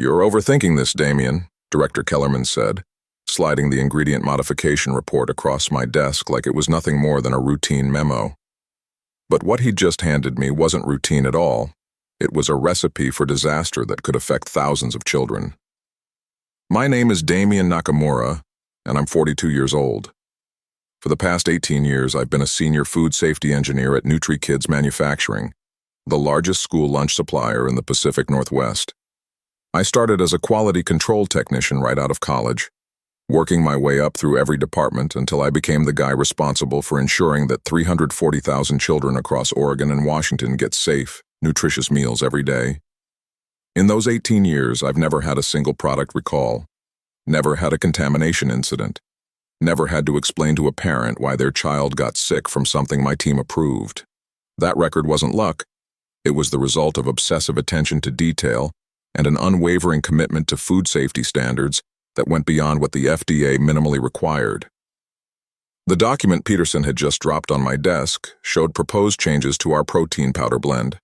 "You're overthinking this, Damien," Director Kellerman said, sliding the ingredient modification report across my desk like it was nothing more than a routine memo. But what he'd just handed me wasn't routine at all. It was a recipe for disaster that could affect thousands of children. My name is Damien Nakamura, and I'm 42 years old. For the past 18 years, I've been a senior food safety engineer at NutriKids Manufacturing, the largest school lunch supplier in the Pacific Northwest. I started as a quality control technician right out of college, working my way up through every department until I became the guy responsible for ensuring that 340,000 children across Oregon and Washington get safe, nutritious meals every day. In those 18 years, I've never had a single product recall, never had a contamination incident, never had to explain to a parent why their child got sick from something my team approved. That record wasn't luck. It was the result of obsessive attention to detail and an unwavering commitment to food safety standards that went beyond what the FDA minimally required. The document Peterson had just dropped on my desk showed proposed changes to our protein powder blend,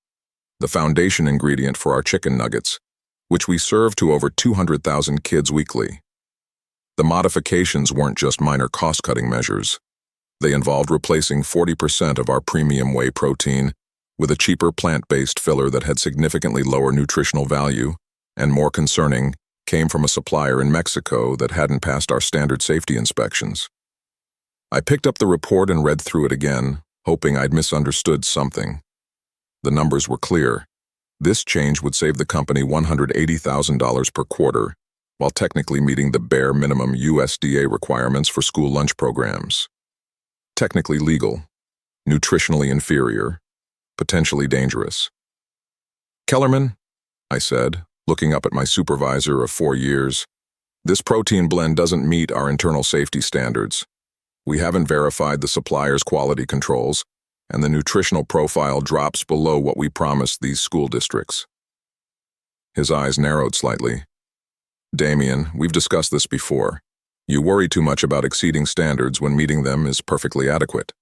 the foundation ingredient for our chicken nuggets, which we serve to over 200,000 kids weekly. The modifications weren't just minor cost-cutting measures. They involved replacing 40% of our premium whey protein with a cheaper plant-based filler that had significantly lower nutritional value, and more concerning, came from a supplier in Mexico that hadn't passed our standard safety inspections. I picked up the report and read through it again, hoping I'd misunderstood something. The numbers were clear. This change would save the company $180,000 per quarter, while technically meeting the bare minimum USDA requirements for school lunch programs. Technically legal, nutritionally inferior, potentially dangerous. "Kellerman," I said, looking up at my supervisor of 4 years, "this protein blend doesn't meet our internal safety standards. We haven't verified the supplier's quality controls, and the nutritional profile drops below what we promised these school districts." His eyes narrowed slightly. "Damien, we've discussed this before. You worry too much about exceeding standards when meeting them is perfectly adequate."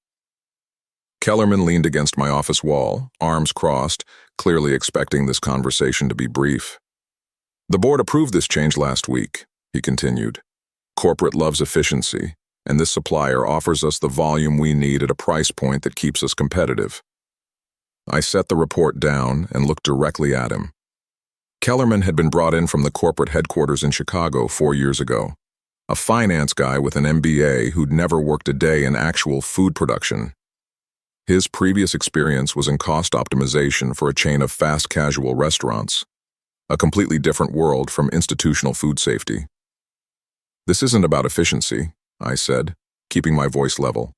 Kellerman leaned against my office wall, arms crossed, clearly expecting this conversation to be brief. "The board approved this change last week," he continued. "Corporate loves efficiency, and this supplier offers us the volume we need at a price point that keeps us competitive." I set the report down and looked directly at him. Kellerman had been brought in from the corporate headquarters in Chicago 4 years ago, a finance guy with an MBA who'd never worked a day in actual food production. His previous experience was in cost optimization for a chain of fast casual restaurants, a completely different world from institutional food safety. "This isn't about efficiency," I said, keeping my voice level.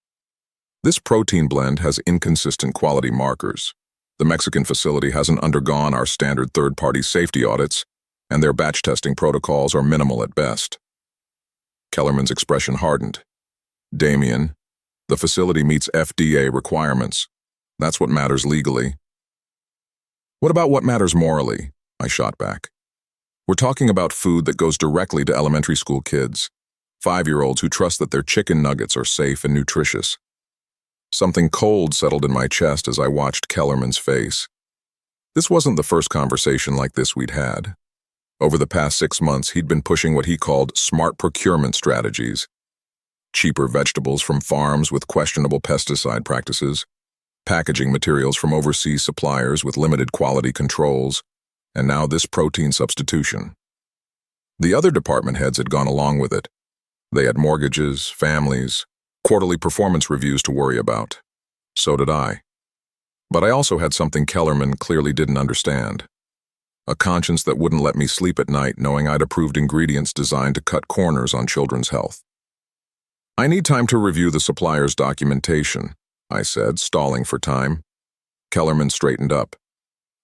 "This protein blend has inconsistent quality markers. The Mexican facility hasn't undergone our standard third-party safety audits, and their batch testing protocols are minimal at best." Kellerman's expression hardened. "Damien, the facility meets FDA requirements. That's what matters legally." "What about what matters morally?" I shot back. "We're talking about food that goes directly to elementary school kids, 5-year-olds who trust that their chicken nuggets are safe and nutritious." Something cold settled in my chest as I watched Kellerman's face. This wasn't the first conversation like this we'd had. Over the past 6 months, he'd been pushing what he called smart procurement strategies. Cheaper vegetables from farms with questionable pesticide practices, packaging materials from overseas suppliers with limited quality controls, and now this protein substitution. The other department heads had gone along with it. They had mortgages, families, quarterly performance reviews to worry about. So did I. But I also had something Kellerman clearly didn't understand. A conscience that wouldn't let me sleep at night knowing I'd approved ingredients designed to cut corners on children's health. "I need time to review the supplier's documentation," I said, stalling for time. Kellerman straightened up.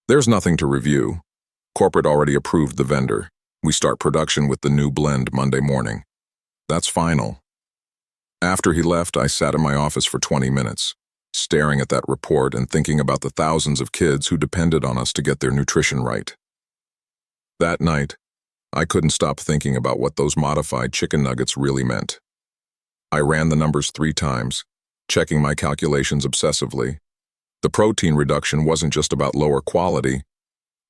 "There's nothing to review. Corporate already approved the vendor. We start production with the new blend Monday morning. That's final." After he left, I sat in my office for 20 minutes, staring at that report and thinking about the thousands of kids who depended on us to get their nutrition right. That night, I couldn't stop thinking about what those modified chicken nuggets really meant. I ran the numbers 3 times, checking my calculations obsessively. The protein reduction wasn't just about lower quality.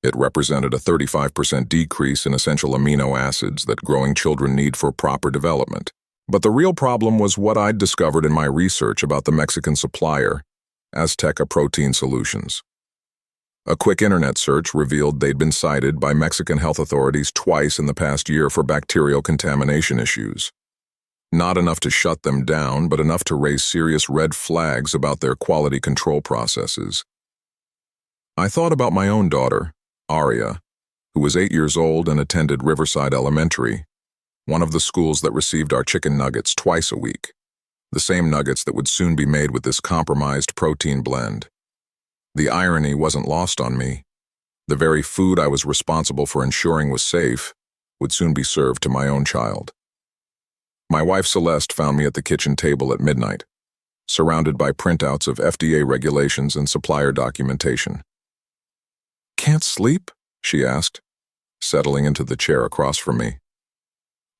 It represented a 35% decrease in essential amino acids that growing children need for proper development. But the real problem was what I'd discovered in my research about the Mexican supplier, Azteca Protein Solutions. A quick internet search revealed they'd been cited by Mexican health authorities twice in the past year for bacterial contamination issues. Not enough to shut them down, but enough to raise serious red flags about their quality control processes. I thought about my own daughter, Aria, who was 8 years old and attended Riverside Elementary, one of the schools that received our chicken nuggets twice a week, the same nuggets that would soon be made with this compromised protein blend. The irony wasn't lost on me. The very food I was responsible for ensuring was safe would soon be served to my own child. My wife Celeste found me at the kitchen table at midnight, surrounded by printouts of FDA regulations and supplier documentation. "Can't sleep?" she asked, settling into the chair across from me.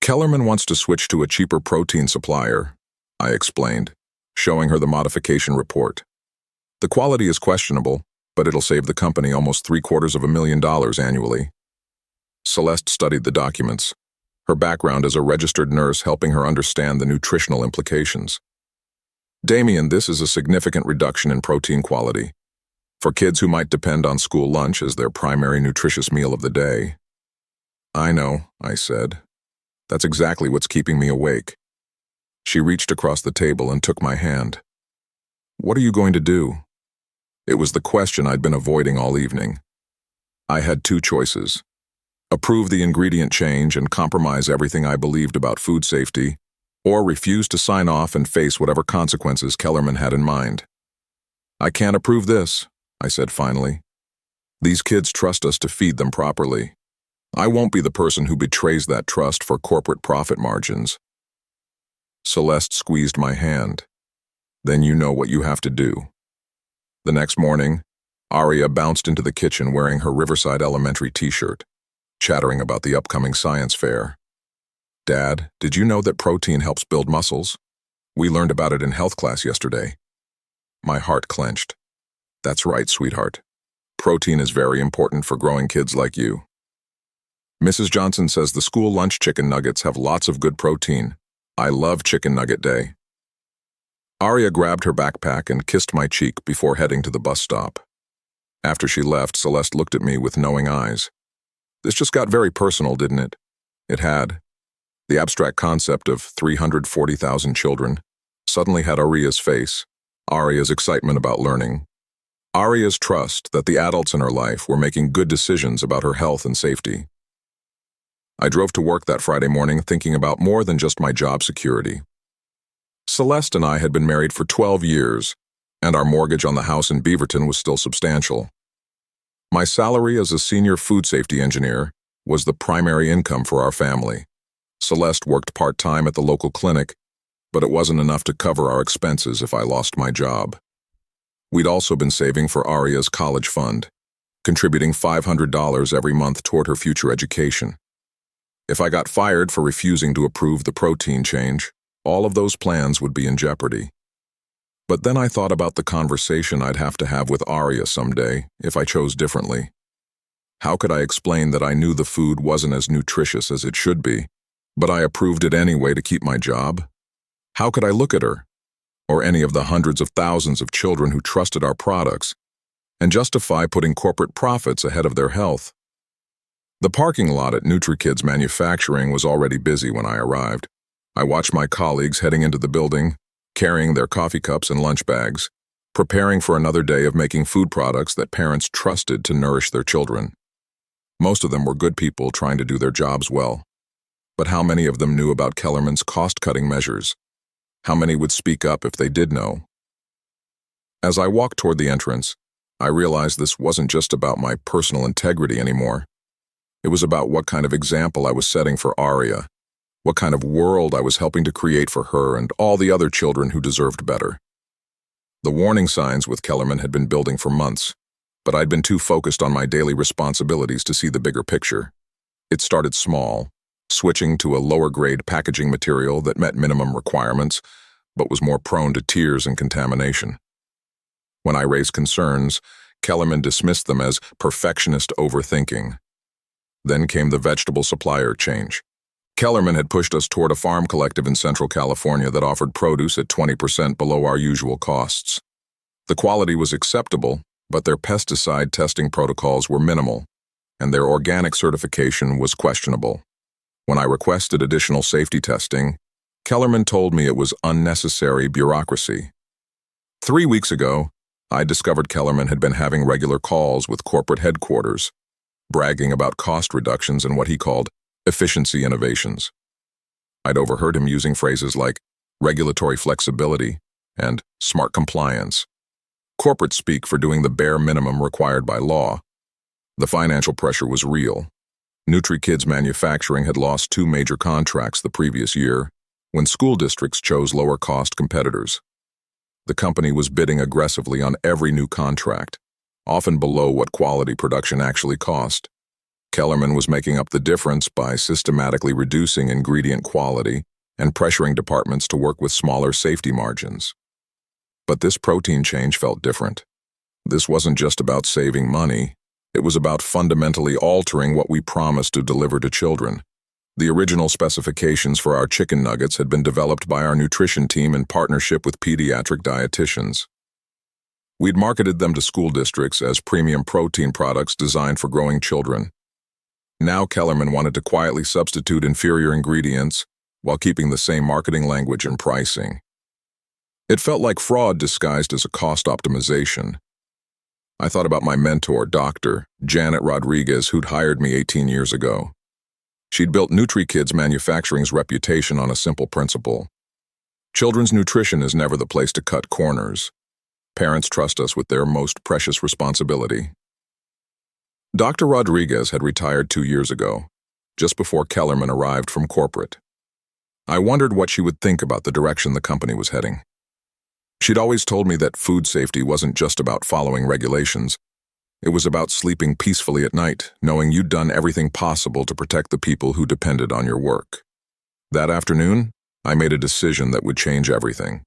"Kellerman wants to switch to a cheaper protein supplier," I explained, showing her the modification report. "The quality is questionable, but it'll save the company almost $750,000 annually." Celeste studied the documents, her background as a registered nurse helping her understand the nutritional implications. "Damien, this is a significant reduction in protein quality. For kids who might depend on school lunch as their primary nutritious meal of the day." "I know," I said. "That's exactly what's keeping me awake." She reached across the table and took my hand. "What are you going to do?" It was the question I'd been avoiding all evening. I had two choices: approve the ingredient change and compromise everything I believed about food safety, or refuse to sign off and face whatever consequences Kellerman had in mind. "I can't approve this," I said finally. "These kids trust us to feed them properly. I won't be the person who betrays that trust for corporate profit margins." Celeste squeezed my hand. "Then you know what you have to do." The next morning, Aria bounced into the kitchen wearing her Riverside Elementary t-shirt, chattering about the upcoming science fair. "Dad, did you know that protein helps build muscles? We learned about it in health class yesterday." My heart clenched. "That's right, sweetheart. Protein is very important for growing kids like you. Mrs. Johnson says the school lunch chicken nuggets have lots of good protein. I love Chicken Nugget Day." Aria grabbed her backpack and kissed my cheek before heading to the bus stop. After she left, Celeste looked at me with knowing eyes. This just got very personal, didn't it? It had. The abstract concept of 340,000 children suddenly had Aria's face, Aria's excitement about learning, Aria's trust that the adults in her life were making good decisions about her health and safety. I drove to work that Friday morning thinking about more than just my job security. Celeste and I had been married for 12 years, and our mortgage on the house in Beaverton was still substantial. My salary as a senior food safety engineer was the primary income for our family. Celeste worked part-time at the local clinic, but it wasn't enough to cover our expenses if I lost my job. We'd also been saving for Aria's college fund, contributing $500 every month toward her future education. If I got fired for refusing to approve the protein change, all of those plans would be in jeopardy. But then I thought about the conversation I'd have to have with Aria someday if I chose differently. How could I explain that I knew the food wasn't as nutritious as it should be, but I approved it anyway to keep my job? How could I look at her, or any of the hundreds of thousands of children who trusted our products, and justify putting corporate profits ahead of their health? The parking lot at NutriKids Manufacturing was already busy when I arrived. I watched my colleagues heading into the building, carrying their coffee cups and lunch bags, preparing for another day of making food products that parents trusted to nourish their children. Most of them were good people trying to do their jobs well. But how many of them knew about Kellerman's cost-cutting measures? How many would speak up if they did know? As I walked toward the entrance, I realized this wasn't just about my personal integrity anymore. It was about what kind of example I was setting for Aria, what kind of world I was helping to create for her and all the other children who deserved better. The warning signs with Kellerman had been building for months, but I'd been too focused on my daily responsibilities to see the bigger picture. It started small, switching to a lower-grade packaging material that met minimum requirements, but was more prone to tears and contamination. When I raised concerns, Kellerman dismissed them as perfectionist overthinking. Then came the vegetable supplier change. Kellerman had pushed us toward a farm collective in Central California that offered produce at 20% below our usual costs. The quality was acceptable, but their pesticide testing protocols were minimal, and their organic certification was questionable. When I requested additional safety testing, Kellerman told me it was unnecessary bureaucracy. 3 weeks ago, I discovered Kellerman had been having regular calls with corporate headquarters, bragging about cost reductions and what he called efficiency innovations. I'd overheard him using phrases like regulatory flexibility and smart compliance, corporate speak for doing the bare minimum required by law. The financial pressure was real. NutriKids Manufacturing had lost 2 major contracts the previous year when school districts chose lower-cost competitors. The company was bidding aggressively on every new contract, often below what quality production actually cost. Kellerman was making up the difference by systematically reducing ingredient quality and pressuring departments to work with smaller safety margins. But this protein change felt different. This wasn't just about saving money. It was about fundamentally altering what we promised to deliver to children. The original specifications for our chicken nuggets had been developed by our nutrition team in partnership with pediatric dietitians. We'd marketed them to school districts as premium protein products designed for growing children. Now Kellerman wanted to quietly substitute inferior ingredients while keeping the same marketing language and pricing. It felt like fraud disguised as a cost optimization. I thought about my mentor, Dr. Janet Rodriguez, who'd hired me 18 years ago. She'd built NutriKids Manufacturing's reputation on a simple principle. Children's nutrition is never the place to cut corners. Parents trust us with their most precious responsibility. Dr. Rodriguez had retired 2 years ago, just before Kellerman arrived from corporate. I wondered what she would think about the direction the company was heading. She'd always told me that food safety wasn't just about following regulations. It was about sleeping peacefully at night, knowing you'd done everything possible to protect the people who depended on your work. That afternoon, I made a decision that would change everything.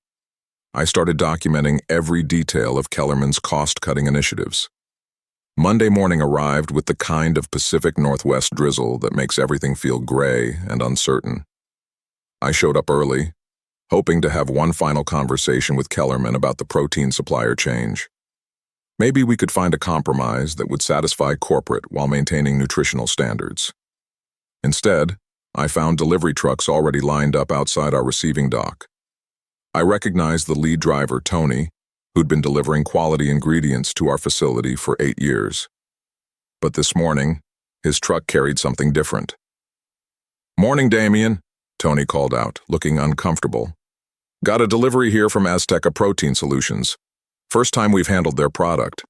I started documenting every detail of Kellerman's cost-cutting initiatives. Monday morning arrived with the kind of Pacific Northwest drizzle that makes everything feel gray and uncertain. I showed up early, hoping to have one final conversation with Kellerman about the protein supplier change. Maybe we could find a compromise that would satisfy corporate while maintaining nutritional standards. Instead, I found delivery trucks already lined up outside our receiving dock. I recognized the lead driver, Tony, who'd been delivering quality ingredients to our facility for 8 years. But this morning, his truck carried something different. "Morning, Damien," Tony called out, looking uncomfortable. "Got a delivery here from Azteca Protein Solutions. First time we've handled their product.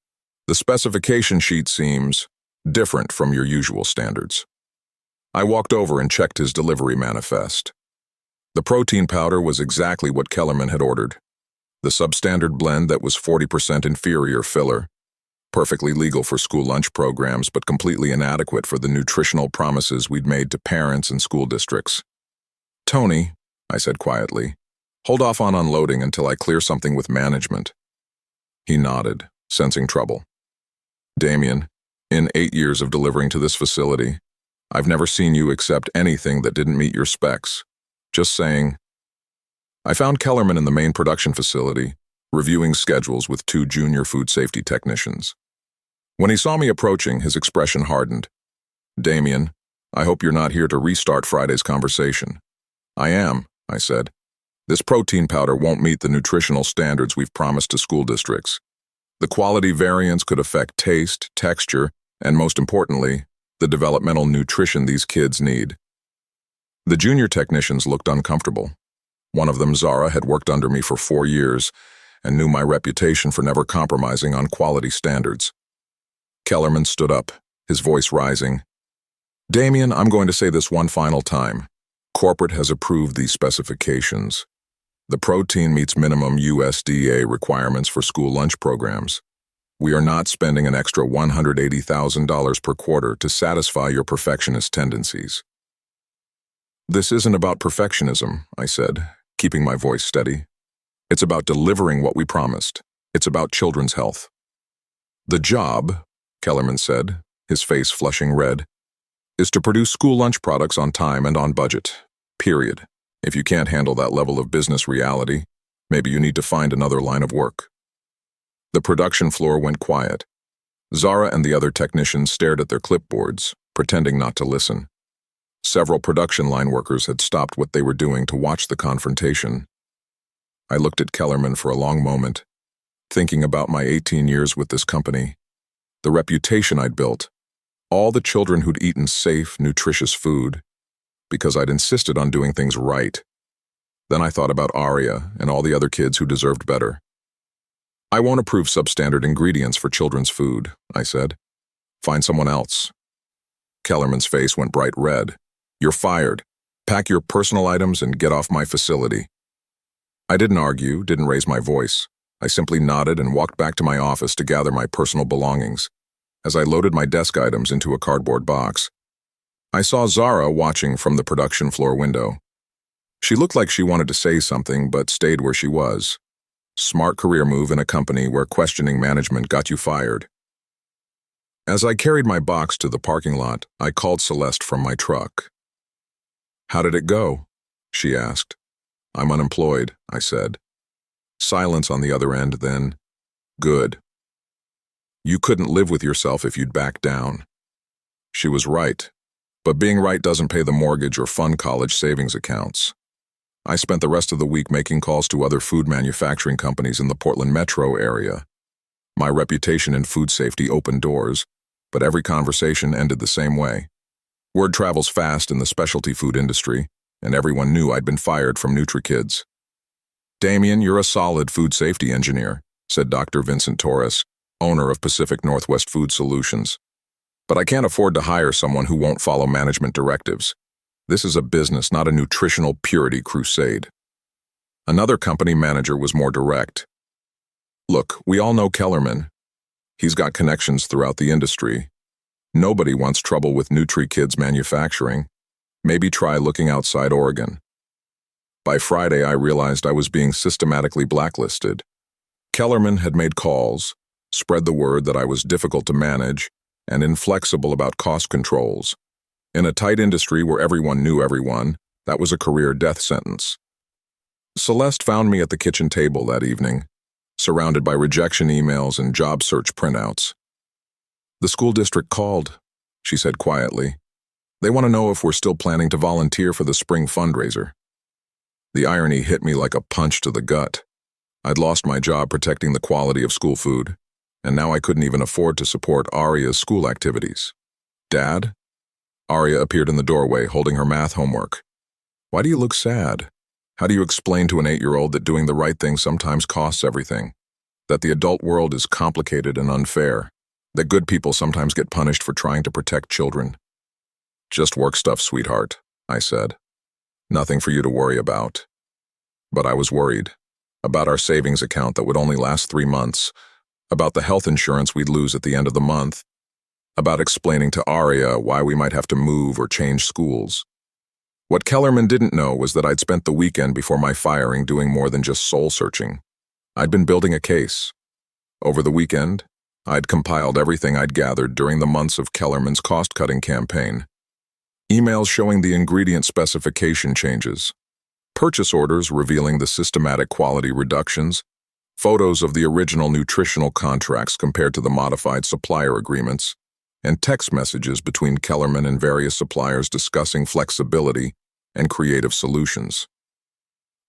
The specification sheet seems different from your usual standards." I walked over and checked his delivery manifest. The protein powder was exactly what Kellerman had ordered. The Substandard blend that was 40% inferior filler, perfectly legal for school lunch programs but completely inadequate for the nutritional promises we'd made to parents and school districts. "Tony," I said quietly, "hold off on unloading until I clear something with management." He nodded, sensing trouble. "Damien, in 8 years of delivering to this facility, I've never seen you accept anything that didn't meet your specs. Just saying." I found Kellerman in the main production facility, reviewing schedules with 2 junior food safety technicians. When he saw me approaching, his expression hardened. "Damien, I hope you're not here to restart Friday's conversation." "I am," I said. "This protein powder won't meet the nutritional standards we've promised to school districts. The quality variance could affect taste, texture, and most importantly, the developmental nutrition these kids need." The junior technicians looked uncomfortable. One of them, Zara, had worked under me for 4 years and knew my reputation for never compromising on quality standards. Kellerman stood up, his voice rising. "Damien, I'm going to say this one final time. Corporate has approved these specifications. The protein meets minimum USDA requirements for school lunch programs. We are not spending an extra $180,000 per quarter to satisfy your perfectionist tendencies." "This isn't about perfectionism," I said, keeping my voice steady. "It's about delivering what we promised. It's about children's health." The job, Kellerman said, his face flushing red, is to produce school lunch products on time and on budget. Period. If you can't handle that level of business reality, maybe you need to find another line of work. The production floor went quiet. Zara and the other technicians stared at their clipboards, pretending not to listen. Several production line workers had stopped what they were doing to watch the confrontation. I looked at Kellerman for a long moment, thinking about my 18 years with this company, the reputation I'd built, all the children who'd eaten safe, nutritious food, because I'd insisted on doing things right. Then I thought about Arya and all the other kids who deserved better. I won't approve substandard ingredients for children's food, I said. Find someone else. Kellerman's face went bright red. You're fired. Pack your personal items and get off my facility. I didn't argue, didn't raise my voice. I simply nodded and walked back to my office to gather my personal belongings. As I loaded my desk items into a cardboard box, I saw Zara watching from the production floor window. She looked like she wanted to say something, but stayed where she was. Smart career move in a company where questioning management got you fired. As I carried my box to the parking lot, I called Celeste from my truck. How did it go? She asked. I'm unemployed, I said. Silence on the other end, then, good. You couldn't live with yourself if you'd back down. She was right, but being right doesn't pay the mortgage or fund college savings accounts. I spent the rest of the week making calls to other food manufacturing companies in the Portland metro area. My reputation in food safety opened doors, but every conversation ended the same way. Word travels fast in the specialty food industry, and everyone knew I'd been fired from NutriKids. Damien, you're a solid food safety engineer, said Dr. Vincent Torres, owner of Pacific Northwest Food Solutions. But I can't afford to hire someone who won't follow management directives. This is a business, not a nutritional purity crusade. Another company manager was more direct. Look, we all know Kellerman. He's got connections throughout the industry. Nobody wants trouble with NutriKids manufacturing. Maybe try looking outside Oregon. By Friday, I realized I was being systematically blacklisted. Kellerman had made calls, spread the word that I was difficult to manage, and inflexible about cost controls. In a tight industry where everyone knew everyone, that was a career death sentence. Celeste found me at the kitchen table that evening, surrounded by rejection emails and job search printouts. The school district called, she said quietly. They want to know if we're still planning to volunteer for the spring fundraiser. The irony hit me like a punch to the gut. I'd lost my job protecting the quality of school food, and now I couldn't even afford to support Arya's school activities. Dad? Arya appeared in the doorway, holding her math homework. Why do you look sad? How do you explain to an 8-year-old that doing the right thing sometimes costs everything? That the adult world is complicated and unfair? That good people sometimes get punished for trying to protect children? Just work stuff, sweetheart, I said. Nothing for you to worry about. But I was worried. About our savings account that would only last 3 months. About the health insurance we'd lose at the end of the month. About explaining to Arya why we might have to move or change schools. What Kellerman didn't know was that I'd spent the weekend before my firing doing more than just soul-searching. I'd been building a case. Over the weekend, I'd compiled everything I'd gathered during the months of Kellerman's cost-cutting campaign. Emails showing the ingredient specification changes. Purchase orders revealing the systematic quality reductions. Photos of the original nutritional contracts compared to the modified supplier agreements. And text messages between Kellerman and various suppliers discussing flexibility and creative solutions.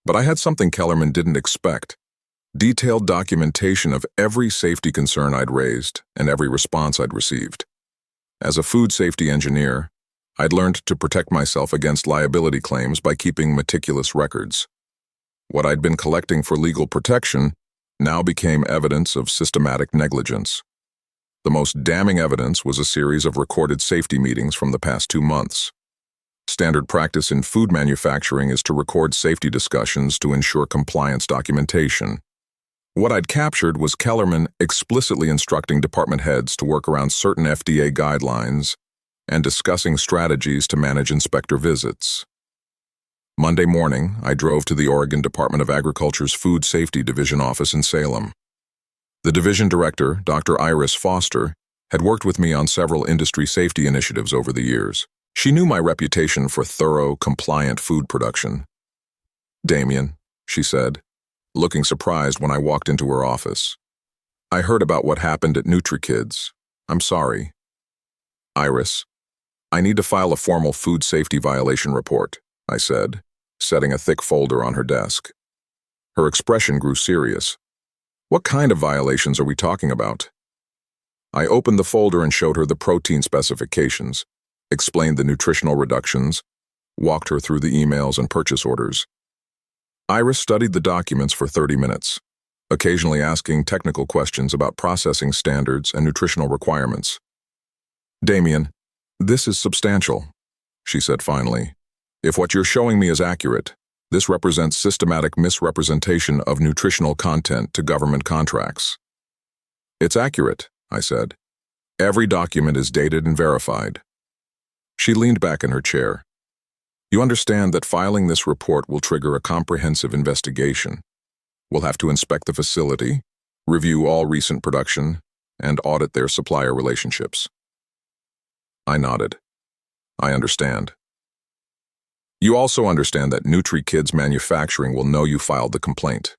But I had something Kellerman didn't expect. Detailed documentation of every safety concern I'd raised and every response I'd received. As a food safety engineer, I'd learned to protect myself against liability claims by keeping meticulous records. What I'd been collecting for legal protection now became evidence of systematic negligence. The most damning evidence was a series of recorded safety meetings from the past 2 months. Standard practice in food manufacturing is to record safety discussions to ensure compliance documentation. What I'd captured was Kellerman explicitly instructing department heads to work around certain FDA guidelines and discussing strategies to manage inspector visits. Monday morning, I drove to the Oregon Department of Agriculture's Food Safety Division office in Salem. The division director, Dr. Iris Foster, had worked with me on several industry safety initiatives over the years. She knew my reputation for thorough, compliant food production. "Damien," she said, looking surprised when I walked into her office. "I heard about what happened at NutriKids. I'm sorry." "Iris, I need to file a formal food safety violation report," I said, setting a thick folder on her desk. Her expression grew serious. "What kind of violations are we talking about?" I opened the folder and showed her the protein specifications, explained the nutritional reductions, walked her through the emails and purchase orders. Iris studied the documents for 30 minutes, occasionally asking technical questions about processing standards and nutritional requirements. "Damien, this is substantial," she said finally. "If what you're showing me is accurate, this represents systematic misrepresentation of nutritional content to government contracts." "It's accurate," I said. "Every document is dated and verified." She leaned back in her chair. "You understand that filing this report will trigger a comprehensive investigation. We'll have to inspect the facility, review all recent production, and audit their supplier relationships." I nodded. "I understand." "You also understand that NutriKids Manufacturing will know you filed the complaint."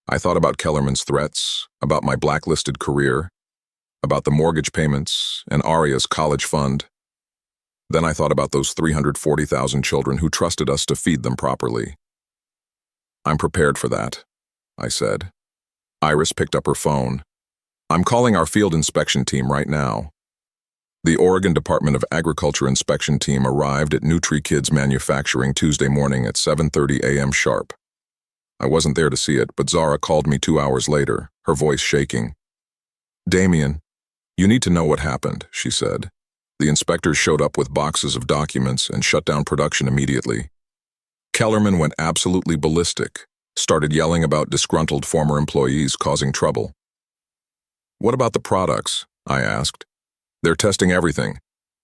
I thought about Kellerman's threats, about my blacklisted career, about the mortgage payments and Aria's college fund. Then I thought about those 340,000 children who trusted us to feed them properly. "I'm prepared for that," I said. Iris picked up her phone. "I'm calling our field inspection team right now." The Oregon Department of Agriculture inspection team arrived at NutriKids Manufacturing Tuesday morning at 7:30 a.m. sharp. I wasn't there to see it, but Zara called me 2 hours later, her voice shaking. "Damien, you need to know what happened," she said. "The inspectors showed up with boxes of documents and shut down production immediately. Kellerman went absolutely ballistic, started yelling about disgruntled former employees causing trouble." "What about the products?" I asked. "They're testing everything.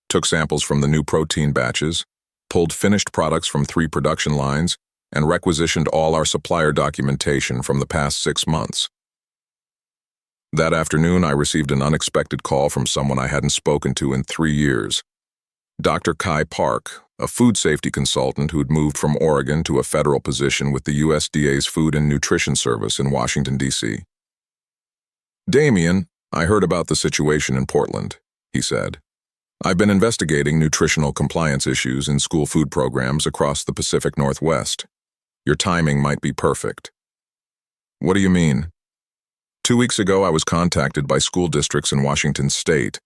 Took samples from the new protein batches, pulled finished products from 3 production lines, and requisitioned all our supplier documentation from the past 6 months." That afternoon, I received an unexpected call from someone I hadn't spoken to in 3 years. Dr. Kai Park, a food safety consultant who'd moved from Oregon to a federal position with the USDA's Food and Nutrition Service in Washington, D.C. "Damien, I heard about the situation in Portland," he said. "I've been investigating nutritional compliance issues in school food programs across the Pacific Northwest. Your timing might be perfect." "What do you mean?" 2 weeks ago, I was contacted by school districts in Washington state,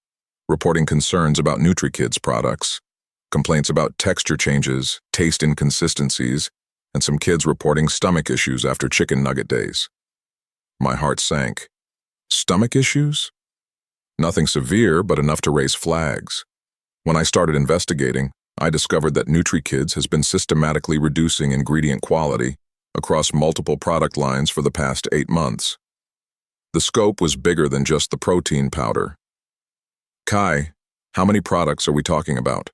reporting concerns about NutriKids products, complaints about texture changes, taste inconsistencies, and some kids reporting stomach issues after chicken nugget days. My heart sank. Stomach issues? Nothing severe, but enough to raise flags. When I started investigating, I discovered that NutriKids has been systematically reducing ingredient quality across multiple product lines for the past 8 months. The scope was bigger than just the protein powder. "Kai, how many products are we talking about?"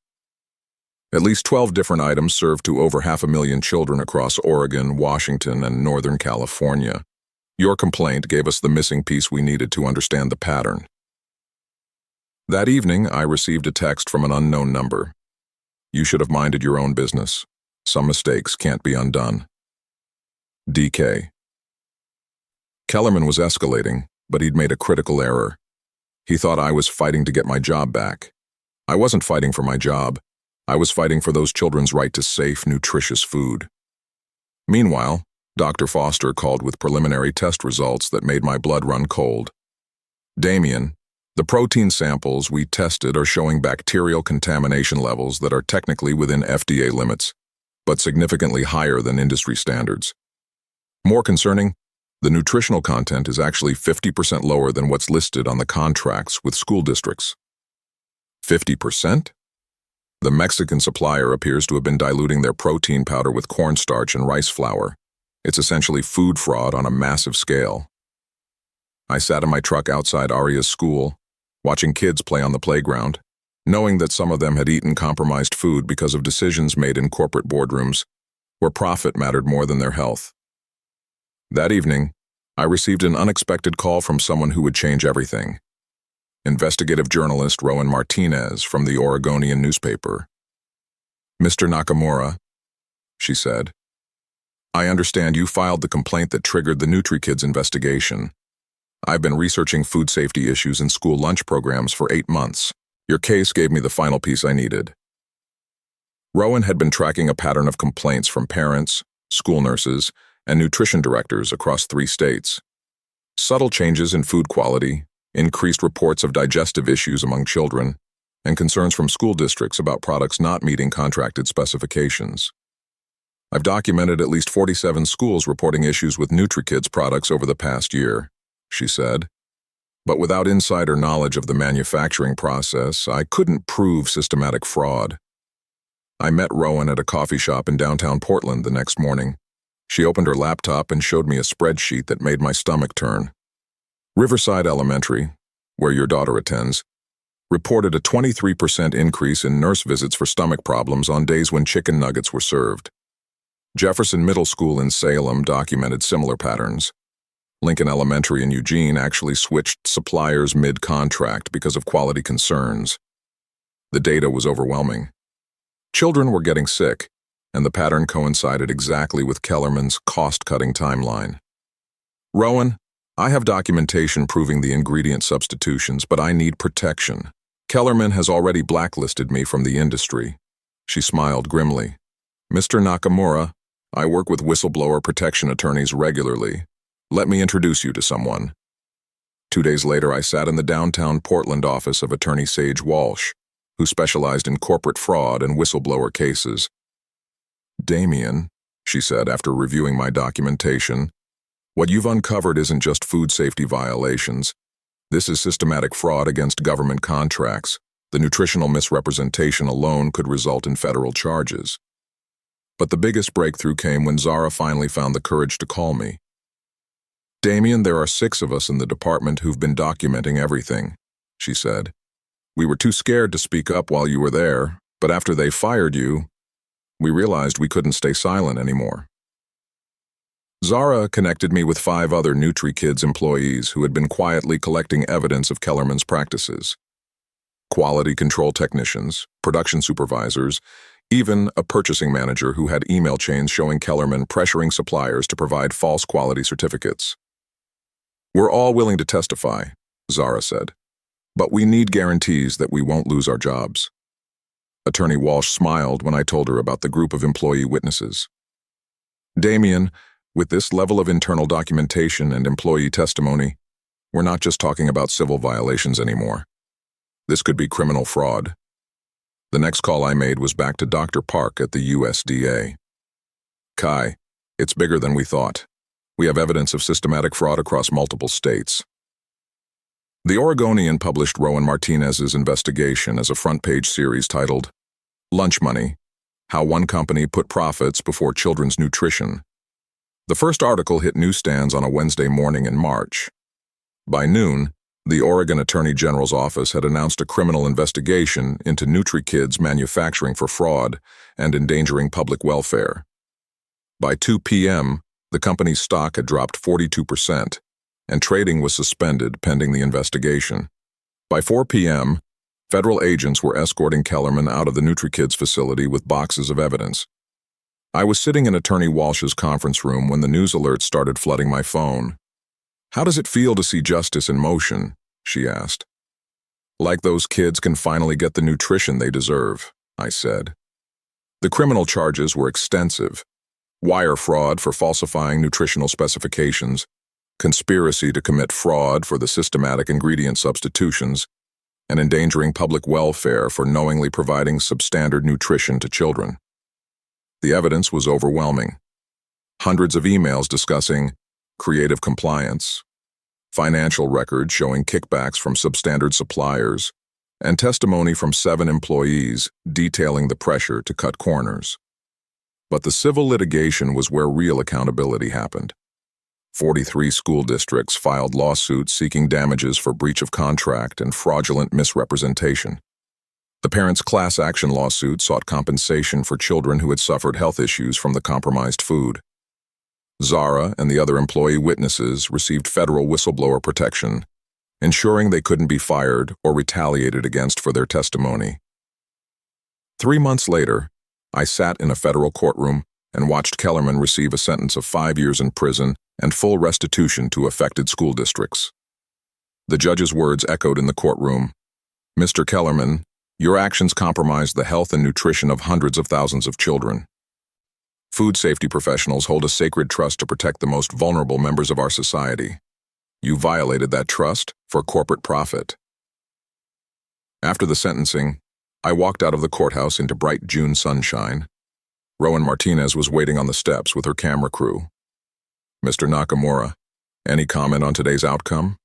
"At least 12 different items served to over 500,000 children across Oregon, Washington, and Northern California. Your complaint gave us the missing piece we needed to understand the pattern." That evening, I received a text from an unknown number. "You should have minded your own business. Some mistakes can't be undone. DK." Kellerman was escalating, but he'd made a critical error. He thought I was fighting to get my job back. I wasn't fighting for my job. I was fighting for those children's right to safe, nutritious food. Meanwhile, Dr. Foster called with preliminary test results that made my blood run cold. "Damien, the protein samples we tested are showing bacterial contamination levels that are technically within FDA limits, but significantly higher than industry standards. More concerning, the nutritional content is actually 50% lower than what's listed on the contracts with school districts." 50%? The Mexican supplier appears to have been diluting their protein powder with cornstarch and rice flour. It's essentially food fraud on a massive scale. I sat in my truck outside Aria's school, watching kids play on the playground, knowing that some of them had eaten compromised food because of decisions made in corporate boardrooms, where profit mattered more than their health. That evening, I received an unexpected call from someone who would change everything. Investigative journalist Rowan Martinez from the Oregonian newspaper. "Mr. Nakamura," she said, "I understand you filed the complaint that triggered the NutriKids investigation. I've been researching food safety issues in school lunch programs for 8 months. Your case gave me the final piece I needed." Rowan had been tracking a pattern of complaints from parents, school nurses, and nutrition directors across 3 states. Subtle changes in food quality, increased reports of digestive issues among children, and concerns from school districts about products not meeting contracted specifications. I've documented at least 47 schools reporting issues with NutriKids products over the past year, she said. But without insider knowledge of the manufacturing process, I couldn't prove systematic fraud. I met Rowan at a coffee shop in downtown Portland the next morning. She opened her laptop and showed me a spreadsheet that made my stomach turn. Riverside Elementary, where your daughter attends, reported a 23% increase in nurse visits for stomach problems on days when chicken nuggets were served. Jefferson Middle School in Salem documented similar patterns. Lincoln Elementary in Eugene actually switched suppliers mid-contract because of quality concerns. The data was overwhelming. Children were getting sick, and the pattern coincided exactly with Kellerman's cost-cutting timeline. "Rowan, I have documentation proving the ingredient substitutions, but I need protection. Kellerman has already blacklisted me from the industry." She smiled grimly. "Mr. Nakamura, I work with whistleblower protection attorneys regularly. Let me introduce you to someone." 2 days later, I sat in the downtown Portland office of attorney Sage Walsh, who specialized in corporate fraud and whistleblower cases. "Damien," she said after reviewing my documentation, "what you've uncovered isn't just food safety violations. This is systematic fraud against government contracts. The nutritional misrepresentation alone could result in federal charges." But the biggest breakthrough came when Zara finally found the courage to call me. "Damien, there are 6 of us in the department who've been documenting everything," she said. "We were too scared to speak up while you were there, but after they fired you, we realized we couldn't stay silent anymore." Zara connected me with 5 other NutriKids employees who had been quietly collecting evidence of Kellerman's practices. Quality control technicians, production supervisors, even a purchasing manager who had email chains showing Kellerman pressuring suppliers to provide false quality certificates. "We're all willing to testify," Zara said, "but we need guarantees that we won't lose our jobs." Attorney Walsh smiled when I told her about the group of employee witnesses. "Damien, with this level of internal documentation and employee testimony, we're not just talking about civil violations anymore. This could be criminal fraud." The next call I made was back to Dr. Park at the USDA. "Kai, it's bigger than we thought. We have evidence of systematic fraud across multiple states." The Oregonian published Rowan Martinez's investigation as a front-page series titled, "Lunch Money: How One Company Put Profits Before Children's Nutrition." The first article hit newsstands on a Wednesday morning in March. By noon, the Oregon Attorney General's office had announced a criminal investigation into NutriKids manufacturing for fraud and endangering public welfare. By 2 p.m., the company's stock had dropped 42%, and trading was suspended pending the investigation. By 4 p.m., federal agents were escorting Kellerman out of the NutriKids facility with boxes of evidence. I was sitting in Attorney Walsh's conference room when the news alerts started flooding my phone. "How does it feel to see justice in motion?" she asked. "Like those kids can finally get the nutrition they deserve," I said. The criminal charges were extensive: wire fraud for falsifying nutritional specifications, conspiracy to commit fraud for the systematic ingredient substitutions, and endangering public welfare for knowingly providing substandard nutrition to children. The evidence was overwhelming. Hundreds of emails discussing creative compliance, financial records showing kickbacks from substandard suppliers, and testimony from 7 employees detailing the pressure to cut corners. But the civil litigation was where real accountability happened. 43 school districts filed lawsuits seeking damages for breach of contract and fraudulent misrepresentation. The parents' class action lawsuit sought compensation for children who had suffered health issues from the compromised food. Zara and the other employee witnesses received federal whistleblower protection, ensuring they couldn't be fired or retaliated against for their testimony. 3 months later, I sat in a federal courtroom and watched Kellerman receive a sentence of 5 years in prison and full restitution to affected school districts. The judge's words echoed in the courtroom. "Mr. Kellerman, your actions compromised the health and nutrition of hundreds of thousands of children. Food safety professionals hold a sacred trust to protect the most vulnerable members of our society. You violated that trust for corporate profit." After the sentencing, I walked out of the courthouse into bright June sunshine. Rowan Martinez was waiting on the steps with her camera crew. "Mr. Nakamura, any comment on today's outcome?"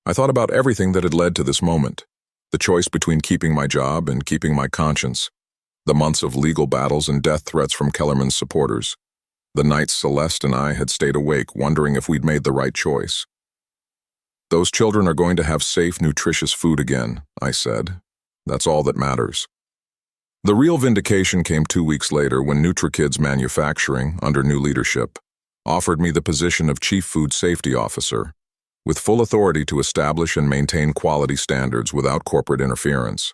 I thought about everything that had led to this moment. The choice between keeping my job and keeping my conscience. The months of legal battles and death threats from Kellerman's supporters. The nights Celeste and I had stayed awake wondering if we'd made the right choice. "Those children are going to have safe, nutritious food again," I said. "That's all that matters." The real vindication came 2 weeks later when NutriKids Manufacturing, under new leadership, offered me the position of Chief Food Safety Officer, with full authority to establish and maintain quality standards without corporate interference.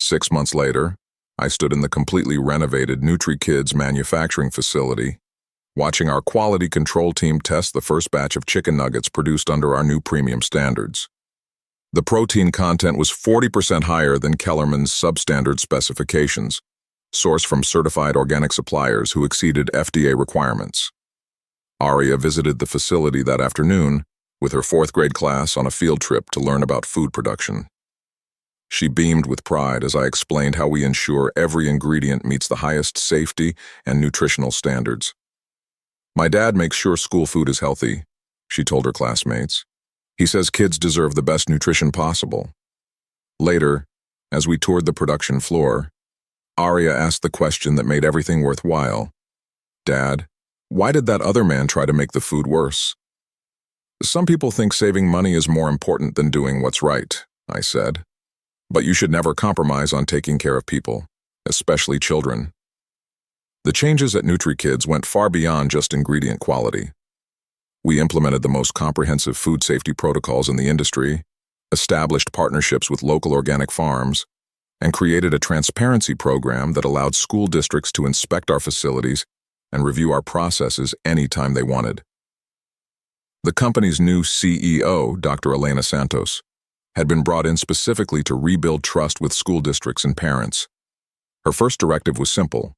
6 months later, I stood in the completely renovated NutriKids manufacturing facility, watching our quality control team test the first batch of chicken nuggets produced under our new premium standards. The protein content was 40% higher than Kellerman's Substandard specifications, sourced from certified organic suppliers who exceeded FDA requirements. Aria visited the facility that afternoon with her 4th grade class on a field trip to learn about food production. She beamed with pride as I explained how we ensure every ingredient meets the highest safety and nutritional standards. "My dad makes sure school food is healthy," she told her classmates. "He says kids deserve the best nutrition possible." Later, as we toured the production floor, Aria asked the question that made everything worthwhile. "Dad, why did that other man try to make the food worse?" "Some people think saving money is more important than doing what's right," I said. "But you should never compromise on taking care of people, especially children." The changes at NutriKids went far beyond just ingredient quality. We implemented the most comprehensive food safety protocols in the industry, established partnerships with local organic farms, and created a transparency program that allowed school districts to inspect our facilities and review our processes anytime they wanted. The company's new CEO, Dr. Elena Santos, had been brought in specifically to rebuild trust with school districts and parents. Her first directive was simple.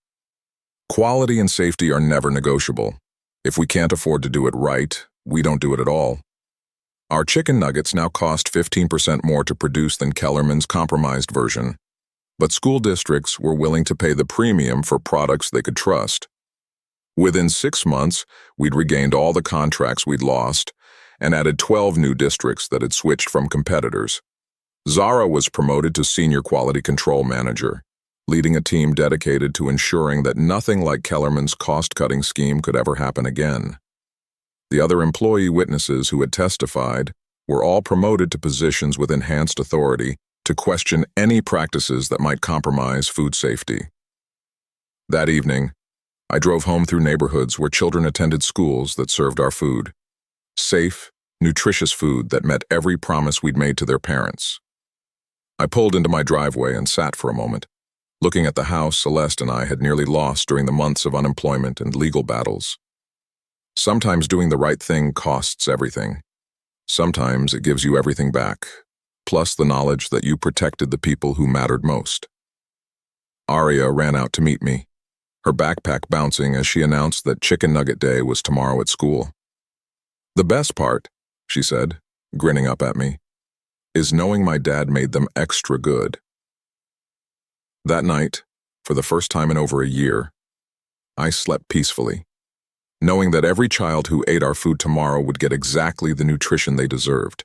Quality and safety are never negotiable. If we can't afford to do it right, we don't do it at all. Our chicken nuggets now cost 15% more to produce than Kellerman's compromised version, but school districts were willing to pay the premium for products they could trust. Within 6 months, we'd regained all the contracts we'd lost and added 12 new districts that had switched from competitors. Zara was promoted to Senior Quality Control Manager, leading a team dedicated to ensuring that nothing like Kellerman's cost-cutting scheme could ever happen again. The other employee witnesses who had testified were all promoted to positions with enhanced authority to question any practices that might compromise food safety. That evening, I drove home through neighborhoods where children attended schools that served our food. Safe, nutritious food that met every promise we'd made to their parents. I pulled into my driveway and sat for a moment, looking at the house Celeste and I had nearly lost during the months of unemployment and legal battles. Sometimes doing the right thing costs everything. Sometimes it gives you everything back, plus the knowledge that you protected the people who mattered most. Aria ran out to meet me, her backpack bouncing as she announced that Chicken Nugget Day was tomorrow at school. "The best part," she said, grinning up at me, "is knowing my dad made them extra good." That night, for the first time in over a year, I slept peacefully, knowing that every child who ate our food tomorrow would get exactly the nutrition they deserved.